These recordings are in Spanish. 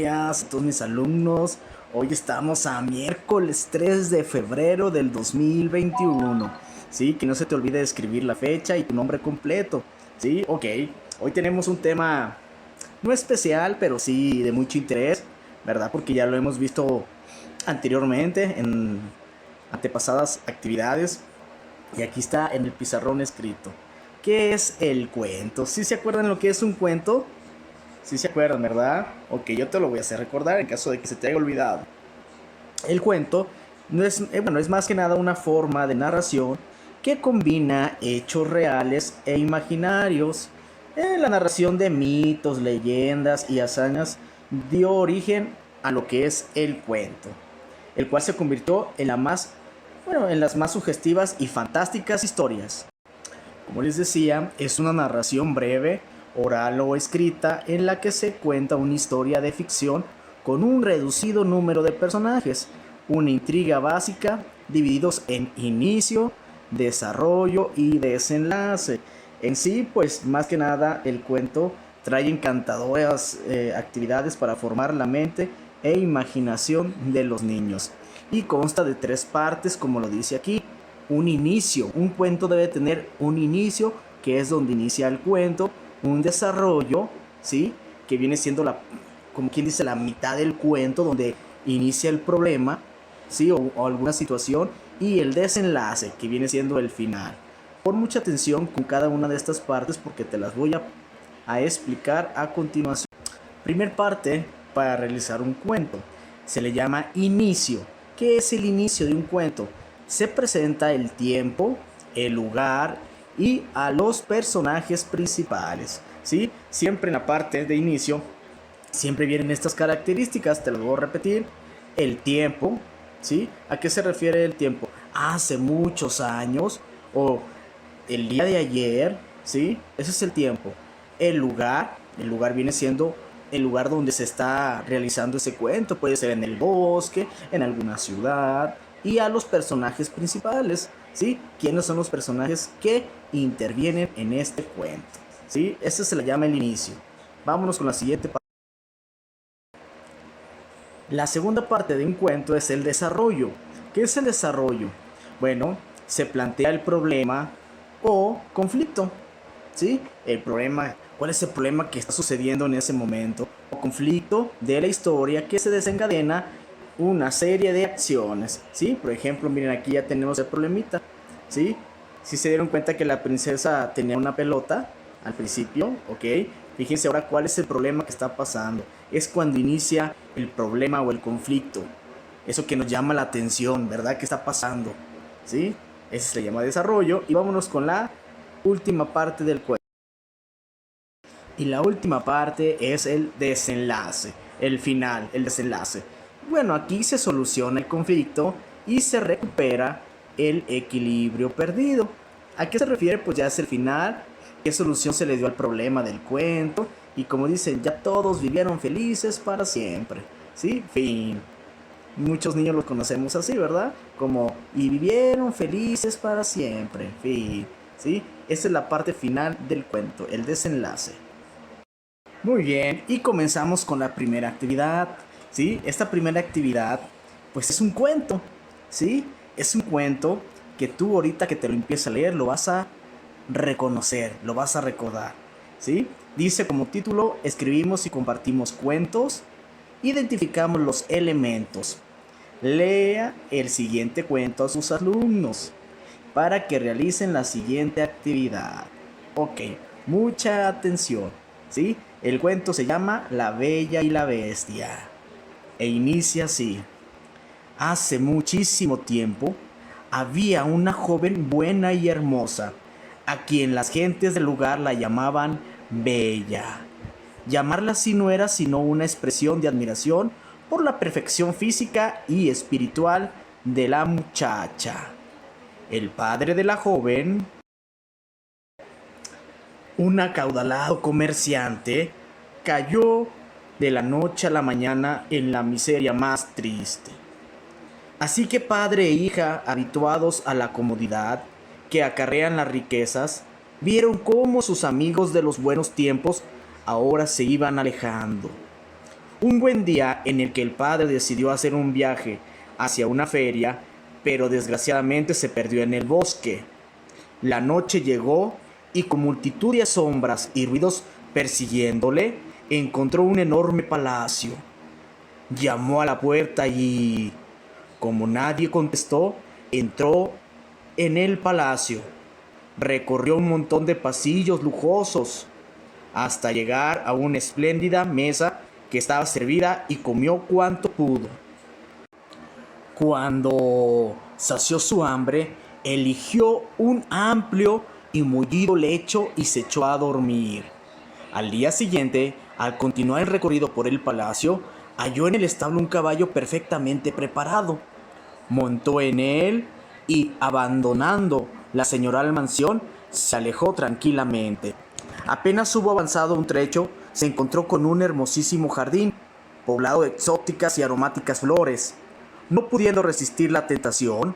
días a todos mis alumnos. Hoy estamos a miércoles 3 de febrero del 2021. Sí, que no se te olvide escribir la fecha y tu nombre completo. Sí, ok. Hoy tenemos un tema no especial, pero sí de mucho interés, ¿verdad? Porque ya lo hemos visto anteriormente en antepasadas actividades. Y aquí está en el pizarrón escrito. ¿Qué es el cuento? ¿Sí se acuerdan lo que es un cuento? Sí se acuerdan, ¿verdad? Ok, yo te lo voy a hacer recordar en caso de que se te haya olvidado. El cuento no es, es más que nada una forma de narración que combina hechos reales e imaginarios. La narración de mitos, leyendas y hazañas dio origen a lo que es el cuento, el cual se convirtió en en las más sugestivas y fantásticas historias. Como les decía, es una narración breve, oral o escrita, en la que se cuenta una historia de ficción con un reducido número de personajes, una intriga básica, divididos en inicio, desarrollo y desenlace. En sí, pues más que nada, el cuento trae encantadoras actividades para formar la mente e imaginación de los niños. Y consta de tres partes, como lo dice aquí. Un inicio, un cuento debe tener un inicio, que es donde inicia el cuento, un desarrollo, ¿sí? Que viene siendo como quien dice, la mitad del cuento, donde inicia el problema, ¿sí? O alguna situación, y el desenlace, que viene siendo el final. Pon mucha atención con cada una de estas partes porque te las voy a explicar a continuación. Primer parte para realizar un cuento. Se le llama inicio. ¿Qué es el inicio de un cuento? Se presenta el tiempo, el lugar y a los personajes principales. ¿Sí? Siempre en la parte de inicio, siempre vienen estas características, te lo voy a repetir. El tiempo, ¿sí? ¿A qué se refiere el tiempo? Hace muchos años o el día de ayer, ¿sí? Ese es el tiempo. El lugar viene siendo el lugar donde se está realizando ese cuento. Puede ser en el bosque, en alguna ciudad. Y a los personajes principales, ¿sí? ¿Quiénes son los personajes que intervienen en este cuento? ¿Sí? Ese se le llama el inicio. Vámonos con la siguiente parte. La segunda parte de un cuento es el desarrollo. ¿Qué es el desarrollo? Bueno, se plantea el problema o conflicto. ¿Sí? El problema, ¿cuál es el problema que está sucediendo en ese momento? O conflicto de la historia que se desencadena una serie de acciones. ¿Sí? Por ejemplo, miren, aquí ya tenemos el problemita. ¿Sí? Si se dieron cuenta que la princesa tenía una pelota al principio, ¿ok? Fíjense ahora cuál es el problema que está pasando. Es cuando inicia el problema o el conflicto. Eso que nos llama la atención, ¿verdad? ¿Qué está pasando? ¿Sí? Ese se le llama desarrollo. Y vámonos con la última parte del cuento. Y la última parte es el desenlace, el final, el desenlace. Bueno, aquí se soluciona el conflicto y se recupera el equilibrio perdido. ¿A qué se refiere? Pues ya es el final, qué solución se le dio al problema del cuento. Y como dicen, ya todos vivieron felices para siempre. ¿Sí? Fin. Muchos niños los conocemos así, ¿verdad? Como, y vivieron felices para siempre. Fin. ¿Sí? Esa es la parte final del cuento, el desenlace. Muy bien, y comenzamos con la primera actividad, ¿sí? Esta primera actividad, pues es un cuento, ¿sí? Es un cuento que tú ahorita que te lo empieces a leer lo vas a reconocer, lo vas a recordar, ¿sí? Dice como título, escribimos y compartimos cuentos, identificamos los elementos. Lea el siguiente cuento a sus alumnos para que realicen la siguiente actividad. Ok, mucha atención, ¿sí? El cuento se llama La Bella y la Bestia e inicia así. Hace muchísimo tiempo había una joven buena y hermosa, a quien las gentes del lugar la llamaban Bella. Llamarla así no era sino una expresión de admiración por la perfección física y espiritual de la muchacha. El padre de la joven, un acaudalado comerciante, cayó de la noche a la mañana en la miseria más triste. Así que padre e hija, habituados a la comodidad que acarrean las riquezas, vieron cómo sus amigos de los buenos tiempos ahora se iban alejando. Un buen día en el que el padre decidió hacer un viaje hacia una feria, pero desgraciadamente se perdió en el bosque. La noche llegó y con multitud de sombras y ruidos persiguiéndole, encontró un enorme palacio. Llamó a la puerta y, como nadie contestó, entró en el palacio. Recorrió un montón de pasillos lujosos hasta llegar a una espléndida mesa que estaba servida y comió cuanto pudo. Cuando sació su hambre, eligió un amplio y mullido lecho y se echó a dormir. Al día siguiente, al continuar el recorrido por el palacio, halló en el establo un caballo perfectamente preparado. Montó en él y, abandonando la señorial mansión, se alejó tranquilamente. Apenas hubo avanzado un trecho, se encontró con un hermosísimo jardín, poblado de exóticas y aromáticas flores. No pudiendo resistir la tentación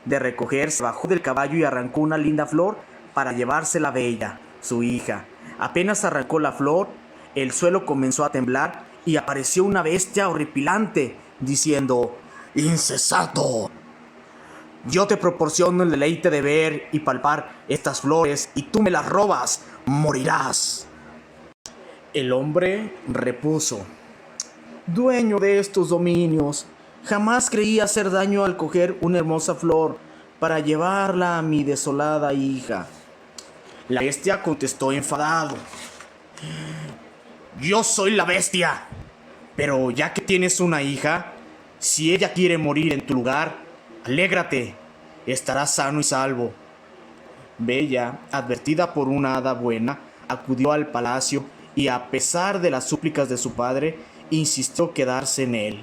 de recogerse, bajó del caballo y arrancó una linda flor para llevársela a Bella, su hija. Apenas arrancó la flor, el suelo comenzó a temblar y apareció una bestia horripilante, diciendo: «Insensato, yo te proporciono el deleite de ver y palpar estas flores y tú me las robas, morirás». El hombre repuso: «Dueño de estos dominios, jamás creí hacer daño al coger una hermosa flor para llevarla a mi desolada hija». La bestia contestó enfadado: «Yo soy la bestia, pero ya que tienes una hija, si ella quiere morir en tu lugar, alégrate, estarás sano y salvo». Bella, advertida por una hada buena, acudió al palacio y, a pesar de las súplicas de su padre, insistió quedarse en él.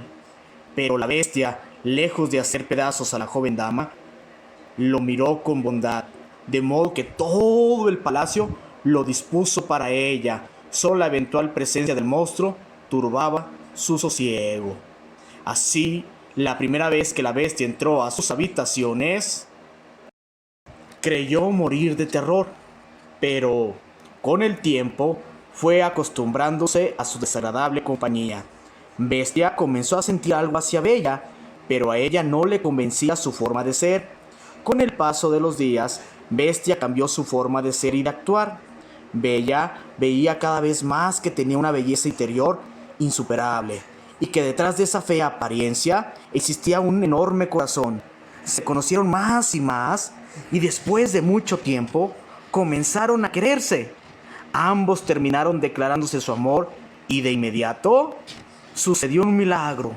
Pero la bestia, lejos de hacer pedazos a la joven dama, lo miró con bondad, de modo que todo el palacio lo dispuso para ella. Solo la eventual presencia del monstruo turbaba su sosiego. Así, la primera vez que la bestia entró a sus habitaciones, creyó morir de terror, pero con el tiempo fue acostumbrándose a su desagradable compañía. Bestia comenzó a sentir algo hacia Bella, pero a ella no le convencía su forma de ser. Con el paso de los días, Bestia cambió su forma de ser y de actuar. Bella veía cada vez más que tenía una belleza interior insuperable y que detrás de esa fea apariencia existía un enorme corazón. Se conocieron más y más y después de mucho tiempo comenzaron a quererse. Ambos terminaron declarándose su amor y de inmediato sucedió un milagro.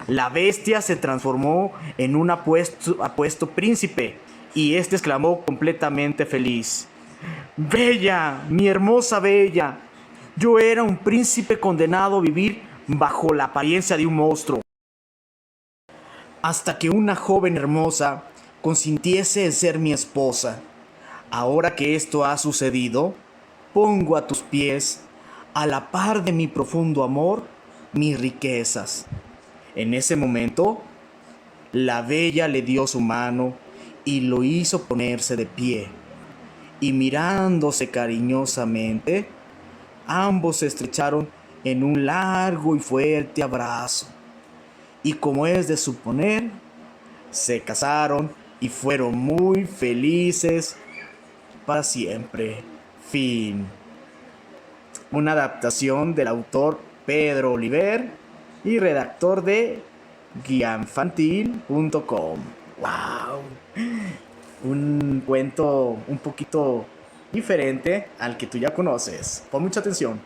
La bestia se transformó en un apuesto príncipe y este exclamó completamente feliz: «Bella, mi hermosa Bella, yo era un príncipe condenado a vivir bajo la apariencia de un monstruo, hasta que una joven hermosa consintiese en ser mi esposa. Ahora que esto ha sucedido, pongo a tus pies, a la par de mi profundo amor, mis riquezas». En ese momento, la Bella le dio su mano y lo hizo ponerse de pie. Y mirándose cariñosamente, ambos se estrecharon en un largo y fuerte abrazo. Y como es de suponer, se casaron y fueron muy felices para siempre. Fin. Una adaptación del autor Pedro Oliver y redactor de guiainfantil.com. ¡Wow! Un cuento un poquito diferente al que tú ya conoces. Pon mucha atención.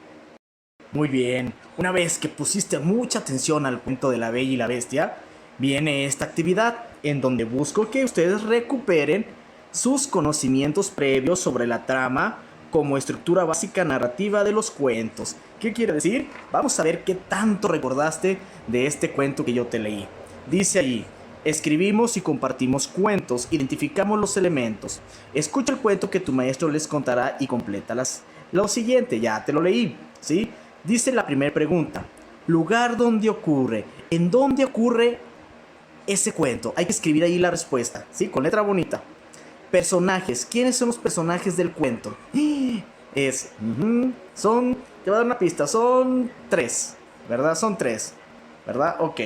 Muy bien, una vez que pusiste mucha atención al cuento de la Bella y la Bestia, viene esta actividad en donde busco que ustedes recuperen sus conocimientos previos sobre la trama como estructura básica narrativa de los cuentos. ¿Qué quiere decir? Vamos a ver qué tanto recordaste de este cuento que yo te leí. Dice allí: escribimos y compartimos cuentos, identificamos los elementos. Escucha el cuento que tu maestro les contará y complétalas. Lo siguiente, ya te lo leí, ¿sí? Dice la primera pregunta: lugar donde ocurre. ¿En dónde ocurre ese cuento? Hay que escribir ahí la respuesta, ¿sí? Con letra bonita. Personajes. ¿Quiénes son los personajes del cuento? Te voy a dar una pista. Son 3. ¿verdad? Son tres, ¿verdad? Ok.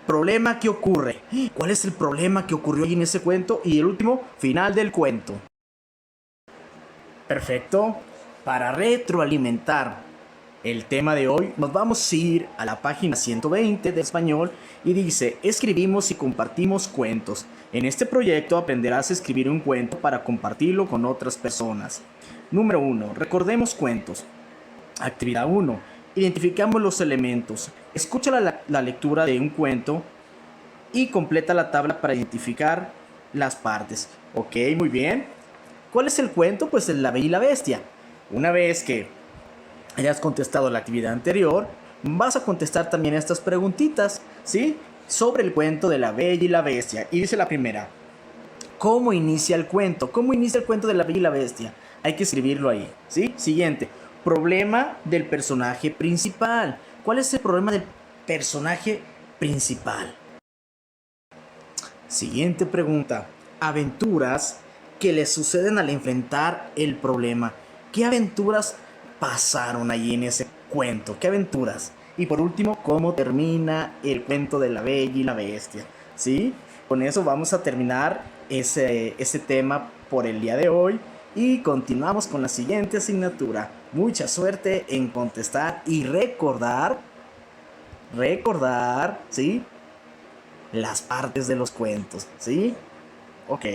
Problema que ocurre. ¿Cuál es el problema que ocurrió ahí en ese cuento? Y el último, final del cuento. Perfecto. Para retroalimentar el tema de hoy, nos vamos a ir a la página 120 de español y dice, escribimos y compartimos cuentos. En este proyecto aprenderás a escribir un cuento para compartirlo con otras personas. Número 1. Recordemos cuentos. Actividad 1. Identificamos los elementos. Escucha la lectura de un cuento y completa la tabla para identificar las partes. Ok, muy bien. ¿Cuál es el cuento? Pues es La Bella y la Bestia. Una vez que hayas contestado la actividad anterior, vas a contestar también estas preguntitas, ¿sí? Sobre el cuento de La Bella y la Bestia. Y dice la primera, ¿cómo inicia el cuento? ¿Cómo inicia el cuento de La Bella y la Bestia? Hay que escribirlo ahí, ¿sí? Siguiente, problema del personaje principal. ¿Cuál es el problema del personaje principal? Siguiente pregunta, aventuras que le suceden al enfrentar el problema. ¿Qué aventuras pasaron allí en ese cuento? ¿Qué aventuras? Y por último, ¿cómo termina el cuento de La Bella y la Bestia? ¿Sí? Con eso vamos a terminar ese tema por el día de hoy y continuamos con la siguiente asignatura. Mucha suerte en contestar y recordar, ¿sí? Las partes de los cuentos, ¿sí? Ok.